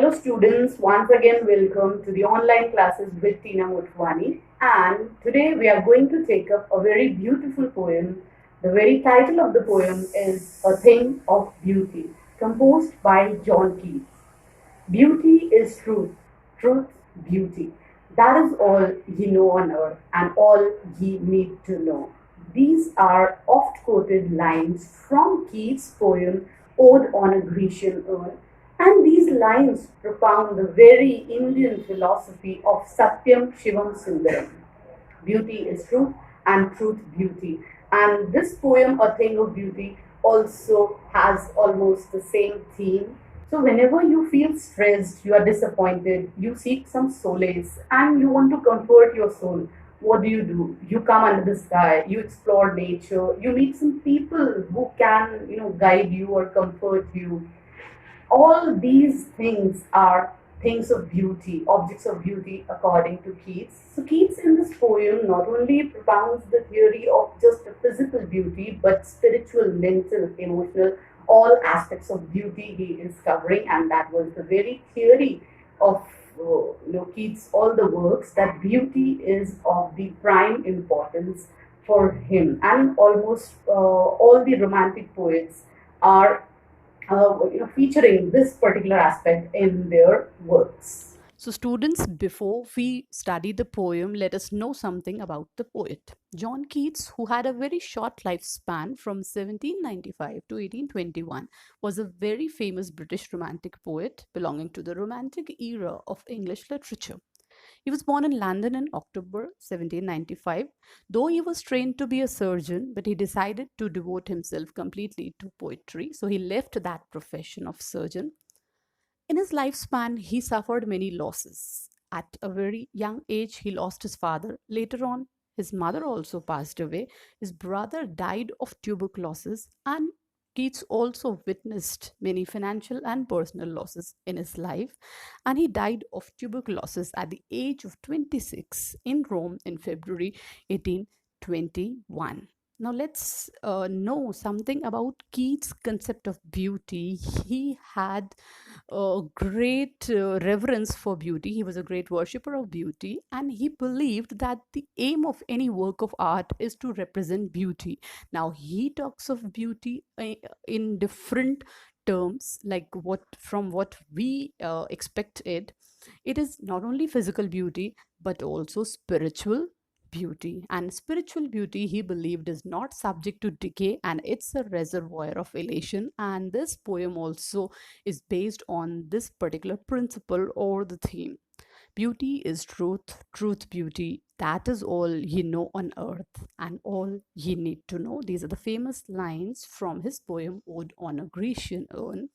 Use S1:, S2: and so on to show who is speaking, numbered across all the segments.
S1: Hello students, once again welcome to the online classes with Tina Mutwani, and today we are going to take up a very beautiful poem. The very title of the poem is A Thing of Beauty, composed by John Keats. Beauty is truth, truth, beauty. That is all ye know on earth and all ye need to know. These are oft quoted lines from Keats' poem Ode on a Grecian Urn, and these lines propound the very Indian philosophy of Satyam Shivam Sundaram. Beauty is truth and truth beauty. And this poem, A Thing of Beauty, also has almost the same theme. So, whenever you feel stressed, you are disappointed, you seek some solace, and you want to comfort your soul, what do? You come under the sky, you explore nature, you meet some people who can, guide you or comfort you. All these things are things of beauty, objects of beauty, according to Keats. So, Keats in this poem not only propounds the theory of just a physical beauty, but spiritual, mental, emotional, all aspects of beauty he is covering, and that was the very theory of Keats, all the works, that beauty is of the prime importance for him, and almost all the romantic poets are featuring this particular aspect in their works.
S2: So, students, before we study the poem, let us know something about the poet. John Keats, who had a very short lifespan from 1795 to 1821, was a very famous British romantic poet belonging to the Romantic era of English literature. He was born in London in October 1795. Though he was trained to be a surgeon, but he decided to devote himself completely to poetry, so he left that profession of surgeon. In his lifespan, he suffered many losses. At a very young age, he lost his father. Later on, his mother also passed away. His brother died of tuberculosis, and Keats also witnessed many financial and personal losses in his life. And he died of tuberculosis at the age of 26 in Rome in February 1821. Now let's know something about Keats' concept of beauty. He had a great reverence for beauty. He was a great worshipper of beauty, and he believed that the aim of any work of art is to represent beauty. Now, he talks of beauty in different terms, like what we expect it. It is not only physical beauty, but also spiritual beauty. And spiritual beauty, he believed, is not subject to decay, and it's a reservoir of elation. And this poem also is based on this particular principle or the theme. Beauty is truth, truth, beauty. That is all ye know on earth and all ye need to know. These are the famous lines from his poem Ode on a Grecian Urn.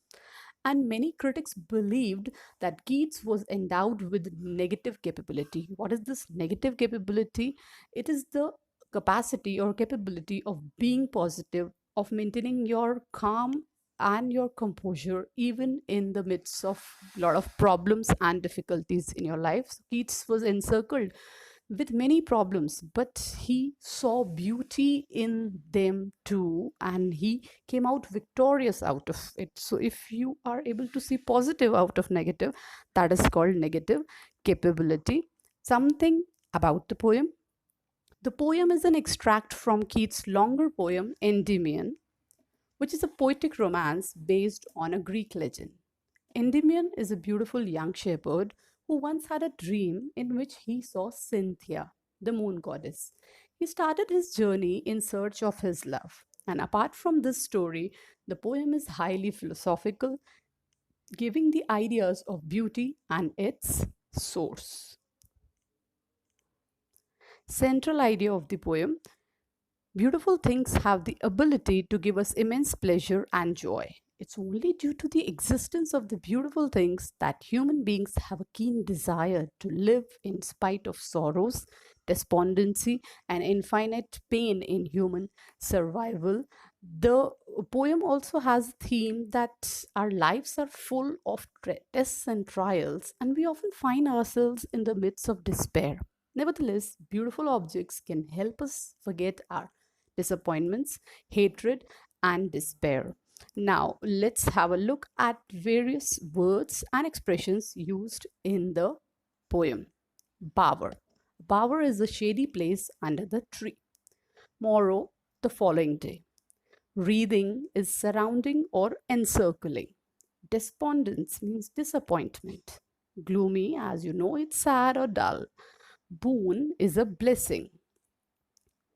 S2: And many critics believed that Keats was endowed with negative capability. What is this negative capability? It is the capacity or capability of being positive, of maintaining your calm and your composure even in the midst of a lot of problems and difficulties in your life. So Keats was encircled with many problems, but he saw beauty in them too, and he came out victorious out of it. So if you are able to see positive out of negative, that is called negative capability. Something about the poem. The poem is an extract from Keats' longer poem Endymion, which is a poetic romance based on a Greek legend. Endymion is a beautiful young shepherd who once had a dream in which he saw Cynthia, the moon goddess. He started his journey in search of his love. And apart from this story, the poem is highly philosophical, giving the ideas of beauty and its source. Central idea of the poem: beautiful things have the ability to give us immense pleasure and joy. It's only due to the existence of the beautiful things that human beings have a keen desire to live in spite of sorrows, despondency, and infinite pain in human survival. The poem also has a theme that our lives are full of tests and trials, and we often find ourselves in the midst of despair. Nevertheless, beautiful objects can help us forget our disappointments, hatred, and despair. Now, let's have a look at various words and expressions used in the poem. Bower. Bower is a shady place under the tree. Morrow, the following day. Wreathing is surrounding or encircling. Despondence means disappointment. Gloomy, as you know, it's sad or dull. Boon is a blessing.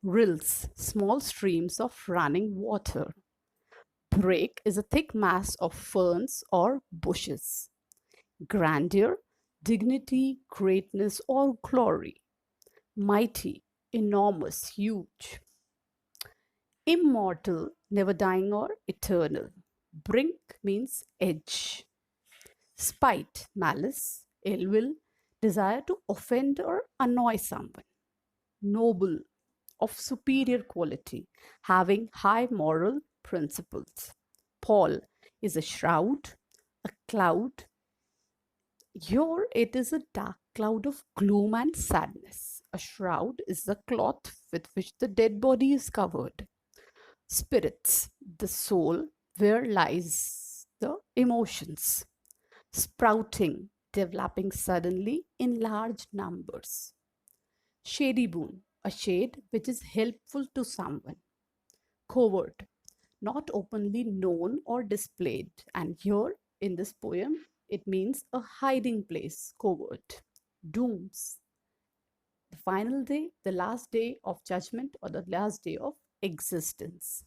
S2: Rills, small streams of running water. Brake is a thick mass of ferns or bushes. Grandeur, dignity, greatness, or glory. Mighty, enormous, huge. Immortal, never dying or eternal. Brink means edge. Spite, malice, ill will, desire to offend or annoy someone. Noble, of superior quality, having high moral principles. Pall is a shroud, a cloud. Here it is a dark cloud of gloom and sadness. A shroud is the cloth with which the dead body is covered. Spirits, the soul, where lies the emotions. Sprouting, developing suddenly in large numbers. Shady boon, a shade which is helpful to someone. Covert, not openly known or displayed. And here in this poem, it means a hiding place, covert. Dooms, the final day, the last day of judgment, or the last day of existence.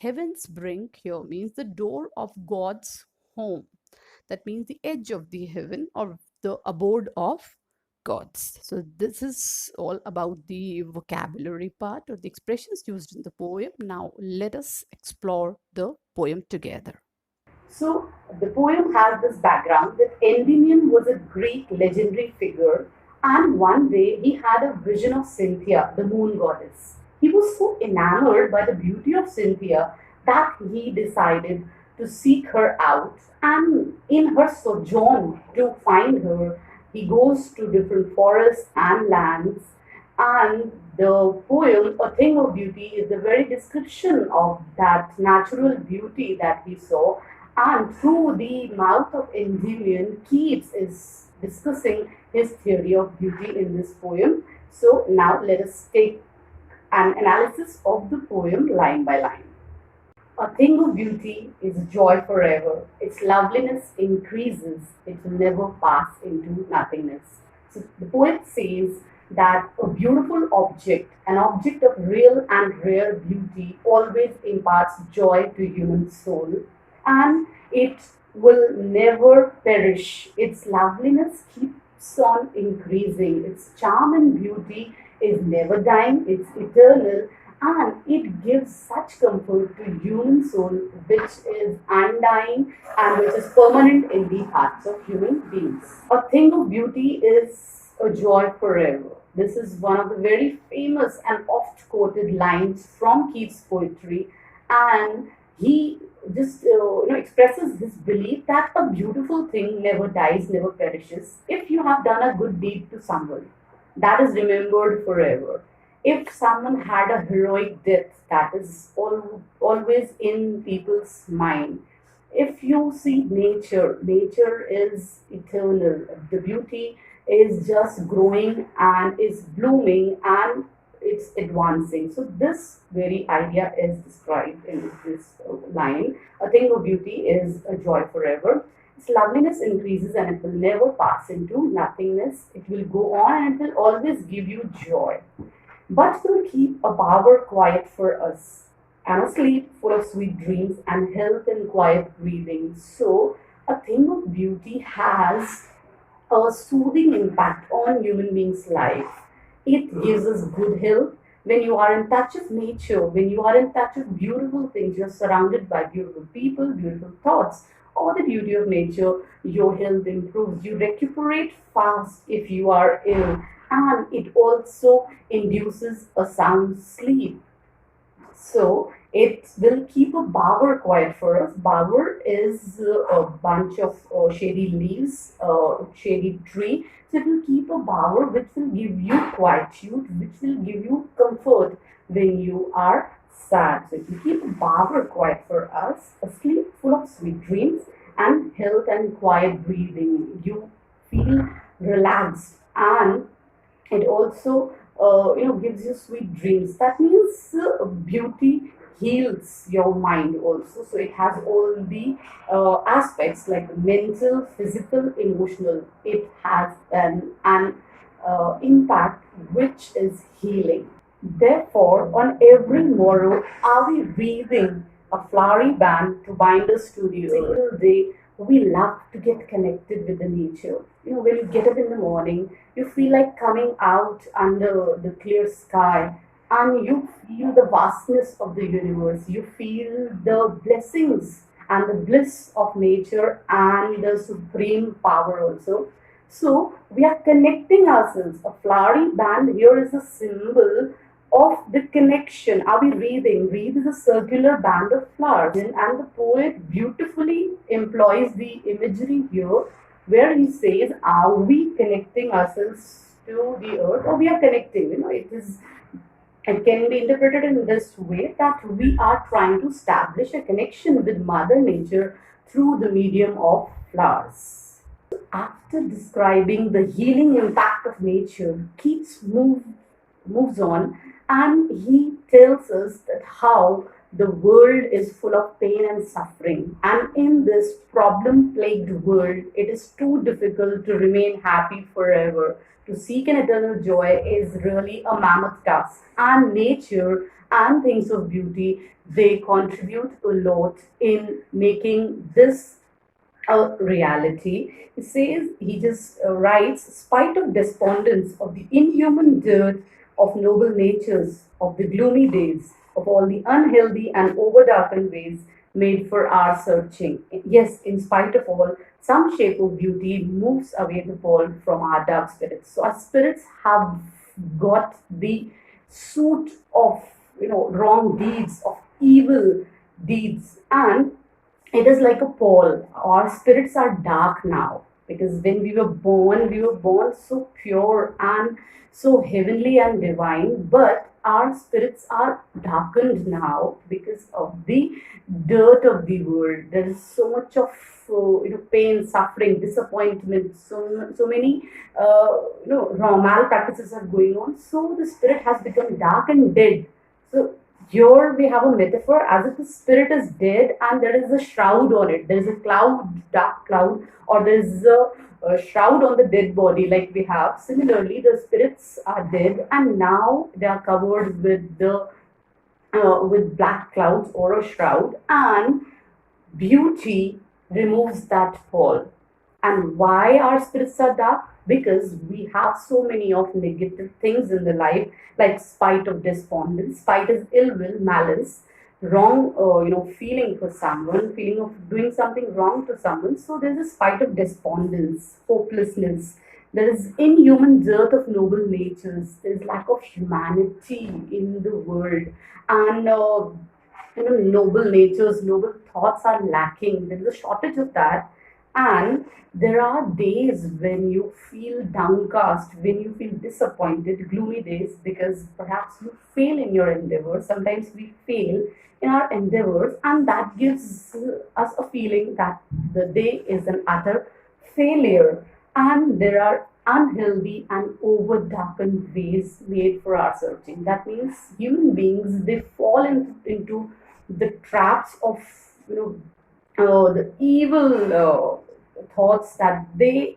S2: Heaven's brink here means the door of God's home. That means the edge of the heaven or the abode of gods. So, this is all about the vocabulary part or the expressions used in the poem. Now, let us explore the poem together.
S1: So the poem has this background that Endymion was a Greek legendary figure, and one day he had a vision of Cynthia, the moon goddess. He was so enamored by the beauty of Cynthia that he decided to seek her out, and in her sojourn to find her, he goes to different forests and lands, and the poem, A Thing of Beauty, is the very description of that natural beauty that he saw. And through the mouth of Endymion, Keats is discussing his theory of beauty in this poem. So now let us take an analysis of the poem line by line. A thing of beauty is joy forever. Its loveliness increases, it will never pass into nothingness. So the poet says that a beautiful object, an object of real and rare beauty, always imparts joy to human soul, and it will never perish. Its loveliness keeps on increasing. Its charm and beauty is never dying, it's eternal, and it gives such comfort to human soul which is undying and which is permanent in the hearts of human beings. A thing of beauty is a joy forever. This is one of the very famous and oft quoted lines from Keats' poetry, and he just expresses his belief that a beautiful thing never dies, never perishes. If you have done a good deed to someone, that is remembered forever. If someone had a heroic death, that is always in people's mind. If you see nature, nature is eternal. The beauty is just growing and is blooming and it's advancing. So this very idea is described in this line. A thing of beauty is a joy forever. Its loveliness increases and it will never pass into nothingness. It will go on and it will always give you joy, but will keep a bower quiet for us, and a sleep full of sweet dreams and health and quiet breathing. So, a thing of beauty has a soothing impact on human beings' life. It gives us good health. When you are in touch with nature, when you are in touch with beautiful things, you're surrounded by beautiful people, beautiful thoughts, or the beauty of nature, your health improves. You recuperate fast if you are ill, and it also induces a sound sleep. So it will keep a bower quiet for us. Bower is a bunch of shady leaves, shady tree. So it will keep a bower which will give you quietude, which will give you comfort when you are sad. So you keep a bower quiet for us, a sleep full of sweet dreams and health and quiet breathing. You feel relaxed, and it also gives you sweet dreams. That means beauty heals your mind also. So it has all the aspects like mental, physical, emotional. It has an impact which is healing. Therefore, on every morrow are we weaving a flowery band to bind us to the earth. Single day, we love to get connected with the nature. When you get up in the morning, you feel like coming out under the clear sky, and you feel the vastness of the universe. You feel the blessings and the bliss of nature and the supreme power also. So we are connecting ourselves. A flowery band here is a symbol of the connection. Are we reading? Read is a circular band of flowers, and the poet beautifully employs the imagery here, where he says, "Are we connecting ourselves to the earth, or we are connecting?" It can be interpreted in this way that we are trying to establish a connection with Mother Nature through the medium of flowers. After describing the healing impact of nature, moves on, and he tells us that how the world is full of pain and suffering. And in this problem plagued world, it is too difficult to remain happy forever. To seek an eternal joy is really a mammoth task. And nature and things of beauty, they contribute a lot in making this a reality. He says, he just writes, spite of despondence, of the inhuman dirt, of noble natures, of the gloomy days, of all the unhealthy and overdarkened ways made for our searching. Yes, in spite of all, some shape of beauty moves away the pall from our dark spirits. So our spirits have got the suit of wrong deeds, of evil deeds, and it is like a pall. Our spirits are dark now because when we were born so pure and so heavenly and divine, but our spirits are darkened now because of the dirt of the world. There is so much of pain, suffering, disappointment. So many wrong malpractices are going on. So the spirit has become dark and dead. So here we have a metaphor as if the spirit is dead and there is a shroud on it. There is a cloud, dark cloud, or there is a shroud on the dead body, like we have. Similarly, the spirits are dead and now they are covered with the with black clouds or a shroud, and beauty removes that pall. And why our spirits are dark? Because we have so many of negative things in the life, like spite of despondence. Spite is ill will, malice, wrong, feeling for someone, feeling of doing something wrong to someone. So there's a spite of despondence, hopelessness. There is inhuman dearth of noble natures. There is lack of humanity in the world, and noble natures, noble thoughts are lacking. There is a shortage of that, and there are days when you feel downcast, when you feel disappointed, gloomy days, because perhaps you fail in your endeavors. Sometimes we fail in our endeavors, and that gives us a feeling that the day is an utter failure, and there are unhealthy and over darkened ways made for our searching. That means human beings, they fall into the traps of the evil thoughts that they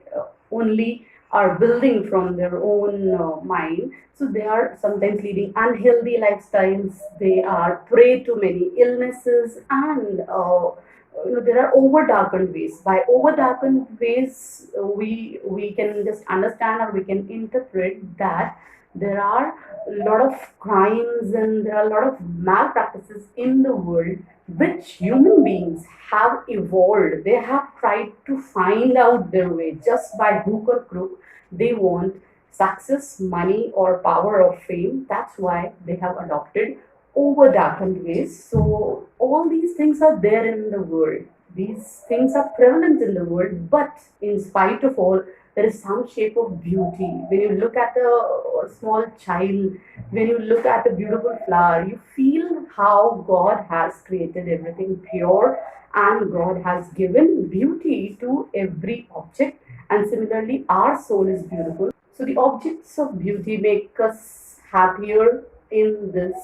S1: only are building from their own mind. So they are sometimes leading unhealthy lifestyles. They are prey to many illnesses, and there are over darkened ways. By over darkened ways, we can just understand, or we can interpret that there are a lot of crimes and there are a lot of malpractices in the world which human beings have evolved. They have tried to find out their way just by hook or crook. They want success, money, or power or fame. That's why they have adopted over darkened ways. So, all these things are there in the world. These things are prevalent in the world, but in spite of all, there is some shape of beauty. When you look at a small child, when you look at a beautiful flower, you feel how God has created everything pure and God has given beauty to every object, and similarly, our soul is beautiful. So, the objects of beauty make us happier in this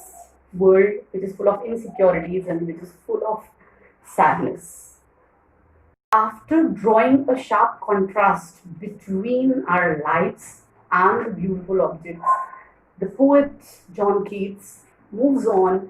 S1: world which is full of insecurities and which is full of sadness. After drawing a sharp contrast between our lives and the beautiful objects, the poet John Keats moves on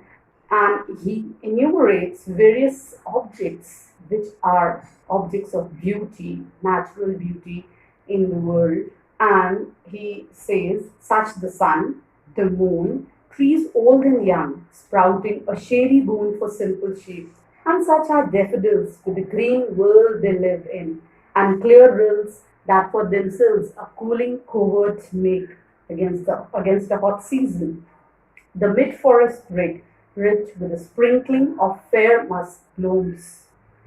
S1: and he enumerates various objects which are objects of beauty, natural beauty in the world. And he says, such the sun, the moon, trees old and young, sprouting a shady boon for simple sheep. And such are daffodils with the green world they live in, and clear rills that for themselves a cooling covert make against a hot season. The mid-forest brake, rich with a sprinkling of fair musk blooms,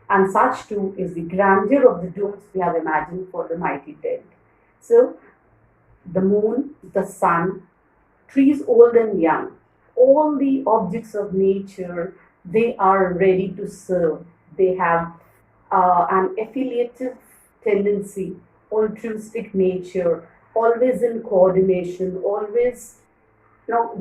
S1: and such too is the grandeur of the domes we have imagined for the mighty dead. So, the moon, the sun, trees old and young, all the objects of nature, they are ready to serve. They have an affiliative tendency, altruistic nature, always in coordination, always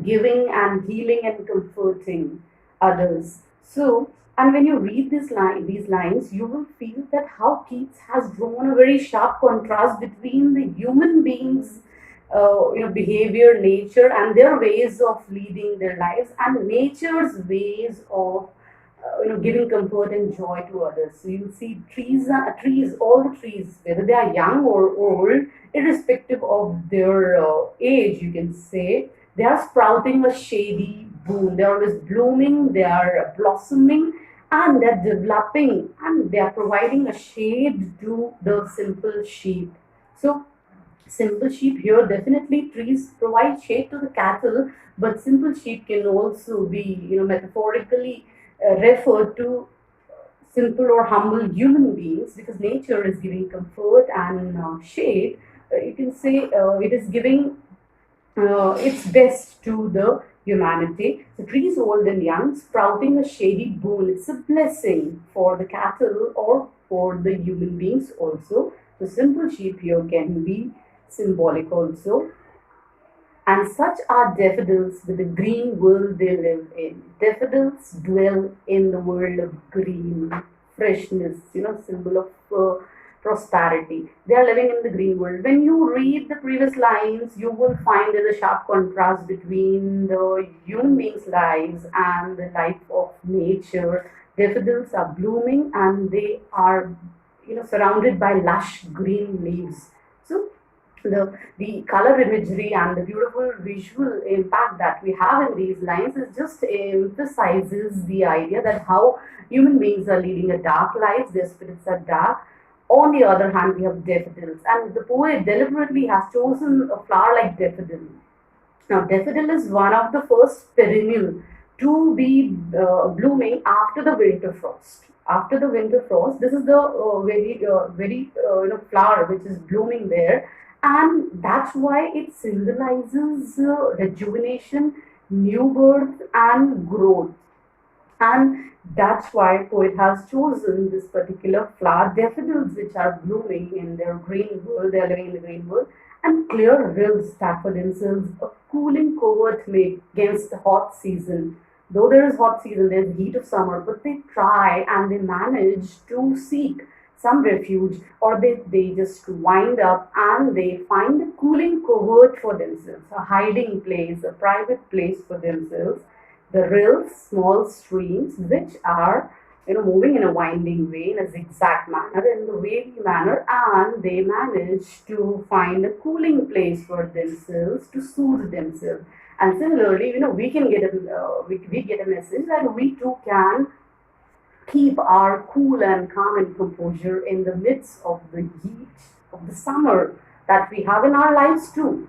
S1: giving and healing and comforting others. So, and when you read these lines, you will feel that how Keats has drawn a very sharp contrast between the human beings, behavior, nature, and their ways of leading their lives, and nature's ways of giving comfort and joy to others. So you'll see trees, all the trees, whether they are young or old, irrespective of their age, you can say, they are sprouting a shady boon. They are always blooming, they are blossoming, and they're developing, and they are providing a shade to the simple sheep. So simple sheep here, definitely trees provide shade to the cattle, but simple sheep can also be metaphorically referred to simple or humble human beings, because nature is giving comfort and shade. You can say it is giving its best to the humanity. The trees old and young, sprouting a shady boon. It's a blessing for the cattle or for the human beings also. The simple sheep here can be symbolic also. And such are daffodils with the green world they live in. Daffodils dwell in the world of green, freshness, symbol of prosperity. They are living in the green world. When you read the previous lines, you will find there's a sharp contrast between the human beings' lives and the life of nature. Daffodils are blooming and they are, surrounded by lush green leaves. So the color imagery and the beautiful visual impact that we have in these lines is just emphasizes the idea that how human beings are leading a dark life, their spirits are dark. On the other hand, we have daffodils, and the poet deliberately has chosen a flower like daffodil. Now, daffodil is one of the first perennial to be blooming after the winter frost. After the winter frost, this is the very flower which is blooming there, and that's why it symbolizes rejuvenation, new birth, and growth. And that's why poet has chosen this particular flower, daffodils, which are blooming in their green world. They are living in the green world, and clear rills that for themselves a cooling covert make against the hot season. Though there is hot season, there is heat of summer, but they try and they manage to seek some refuge, or they just wind up and they find a cooling covert for themselves, a hiding place, a private place for themselves. The rills, small streams, which are moving in a winding way, in a zigzag manner, in the wavy manner, and they manage to find a cooling place for themselves to soothe themselves. And similarly, we can get we get a message that we too can keep our cool and calm and composure in the midst of the heat of the summer that we have in our lives too.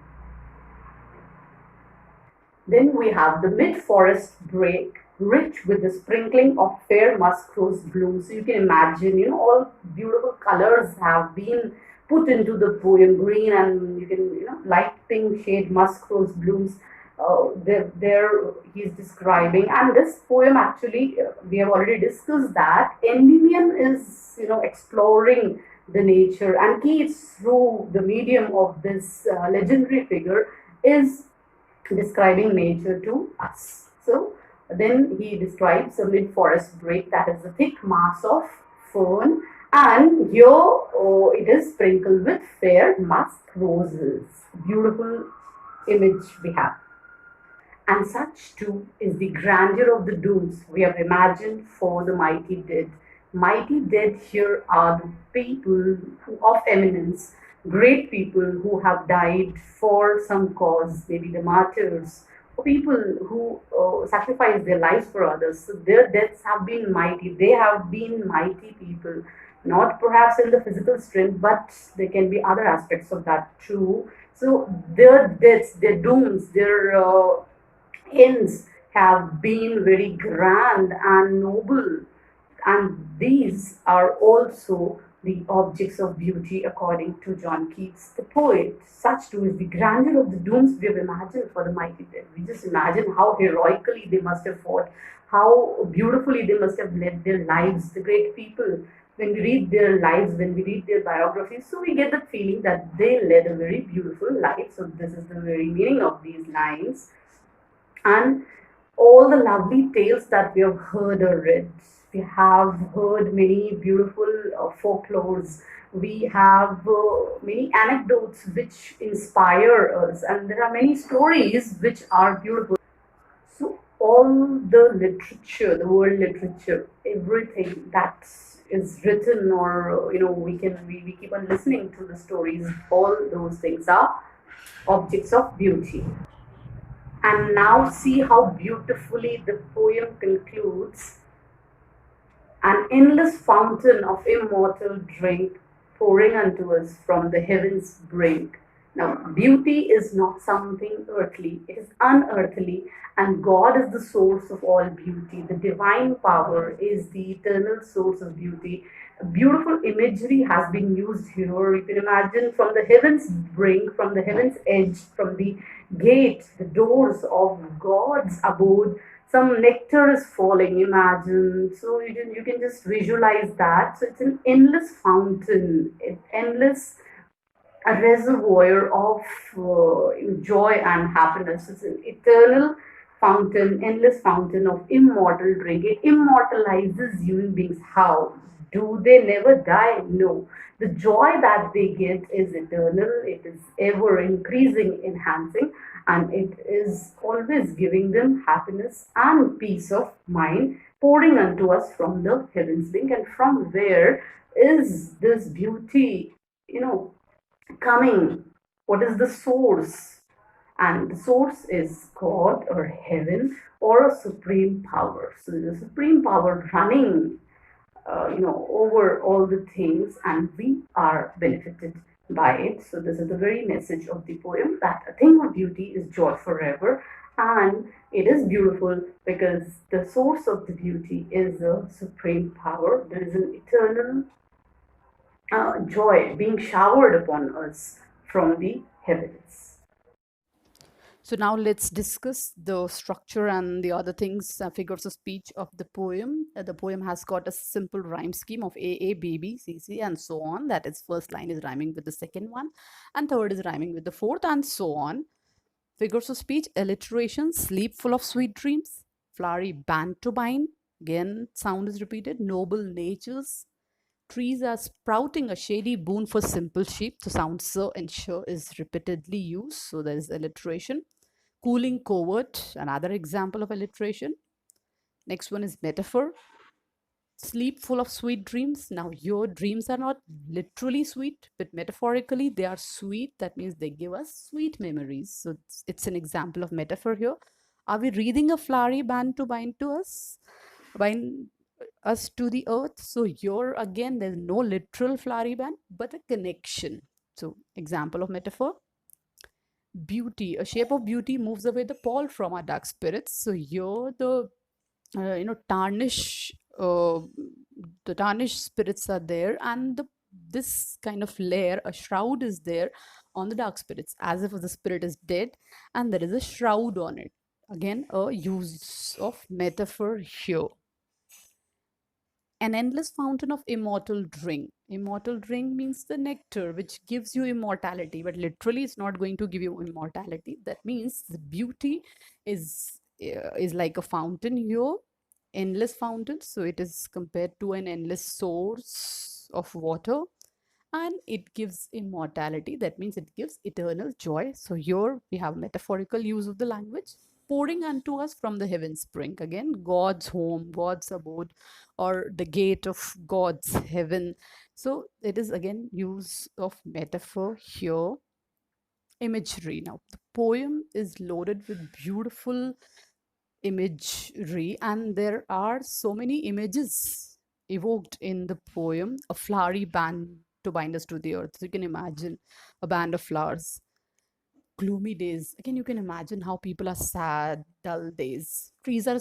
S1: Then we have the mid-forest brake, rich with the sprinkling of fair musk rose blooms. So you can imagine, all beautiful colors have been put into the poem, green and light pink shade musk rose blooms. there he's describing, and this poem actually, we have already discussed that Endymion is, exploring the nature, and Keats, through the medium of this legendary figure, is describing nature to us. So then he describes a mid-forest brake that is a thick mass of fern, and here, it is sprinkled with fair musk roses. Beautiful image we have. And such too is the grandeur of the dooms we have imagined for the mighty dead. Mighty dead here are the people of eminence, great people who have died for some cause, maybe the martyrs, or people who sacrificed their lives for others. So their deaths have been mighty. They have been mighty people, not perhaps in the physical strength, but there can be other aspects of that too. So their deaths, their dooms, their ends have been very grand and noble, and these are also the objects of beauty according to John Keats, the poet. Such too is the grandeur of the dooms we have imagined for the mighty dead. We just imagine how heroically they must have fought, how beautifully they must have led their lives, the great people. When we read their lives, when we read their biographies, so we get the feeling that they led a very beautiful life. So this is the very meaning of these lines. And all the lovely tales that we have heard or read. We have heard many beautiful folklores. We have many anecdotes which inspire us, and there are many stories which are beautiful. So, all the literature, the world literature, everything that is written, or we keep on listening to the stories, all those things are objects of beauty. And now see how beautifully the poem concludes: an endless fountain of immortal drink pouring unto us from the heavens' brink. Now, beauty is not something earthly, it is unearthly, and God is the source of all beauty. The divine power is the eternal source of beauty. Beautiful imagery has been used here. You can imagine, from the heavens' brink, from the heavens' edge, from the gate, the doors of God's abode, some nectar is falling, imagine. So you can just visualize that. So it's an endless fountain, an endless a reservoir of joy and happiness. It's an eternal fountain, endless fountain of immortal drink. It immortalizes human beings. How? Do they never die? No. The joy that they get is eternal, it is ever increasing, enhancing, and it is always giving them happiness and peace of mind, pouring unto us from the heavens being. And from where is this beauty, you know, coming? What is the source? And the source is God or heaven or a supreme power. So the supreme power running, over all the things, and we are benefited by it. So this is the very message of the poem, that a thing of beauty is joy forever, and it is beautiful because the source of the beauty is a supreme power. There is an eternal joy being showered upon us from the heavens.
S2: So now let's discuss the structure and the other things, figures of speech of the poem. The poem has got a simple rhyme scheme of A, B, B, C, C, and so on. That is, first line is rhyming with the second one, and third is rhyming with the fourth, and so on. Figures of speech: alliteration, sleep full of sweet dreams, flowery band to bind. Again, sound is repeated. Noble natures, trees are sprouting, a shady boon for simple sheep. So sound so and sure is repeatedly used. So there is alliteration. Cooling covert, another example of alliteration. Next one is metaphor. Sleep full of sweet dreams. Now, your dreams are not literally sweet, but metaphorically they are sweet. That means they give us sweet memories. So it's an example of metaphor here. Are we reading a flowery band to bind to us? Bind us to the earth. So here again, there's no literal flowery band, but a connection. So, example of metaphor: beauty, a shape of beauty moves away the pall from our dark spirits. So here the tarnish, the tarnished spirits are there, and this kind of layer, a shroud is there, on the dark spirits, as if the spirit is dead and there is a shroud on it. Again, a use of metaphor here. An endless fountain of immortal drink. Immortal drink means the nectar, which gives you immortality, but literally, it's not going to give you immortality. That means the beauty is like a fountain here, endless fountain. So it is compared to an endless source of water, and it gives immortality. That means it gives eternal joy. So here we have metaphorical use of the language. Pouring unto us from the heaven spring. Again, God's home, God's abode, or the gate of God's heaven. So it is again use of metaphor here. Imagery. Now the poem is loaded with beautiful imagery, and there are so many images evoked in the poem. A flowery band to bind us to the earth. So you can imagine a band of flowers. Gloomy days. Again, you can imagine how people are sad, dull days. Trees are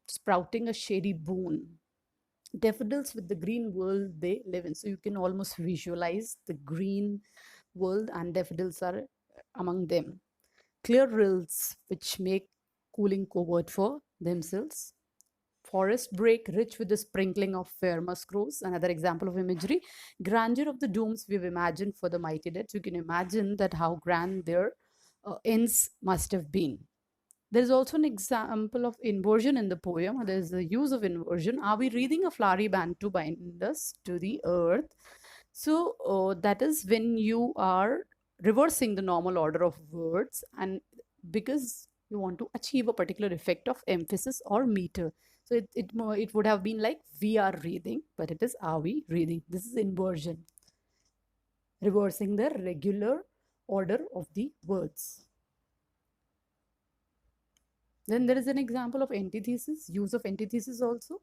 S2: sprouting a shady boon. Daffodils with the green world they live in. So you can almost visualize the green world, and daffodils are among them. Clear rills which make cooling covert for themselves. Forest break rich with the sprinkling of fair muskrose. Another example of imagery. Grandeur of the dooms we've imagined for the mighty dead. So you can imagine that how grand their ends must have been. There's also an example of inversion in the poem. There's the use of inversion. Are we reading a flowery band to bind us to the earth? So that is when you are reversing the normal order of words, and because you want to achieve a particular effect of emphasis or meter. So it would have been like we are reading, but it is are we reading. This is inversion, reversing the regular order of the words. Then there is an example of antithesis, use of antithesis also.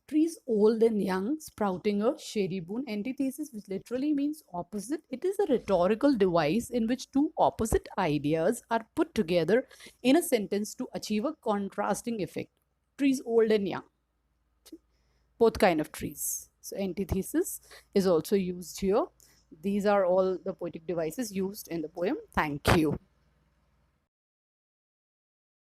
S2: Trees old and young, sprouting a shady boon. Antithesis, which literally means opposite. It is a rhetorical device in which two opposite ideas are put together in a sentence to achieve a contrasting effect. Trees old and young, both kind of trees. So antithesis is also used here. These are all the poetic devices used in the poem. Thank you.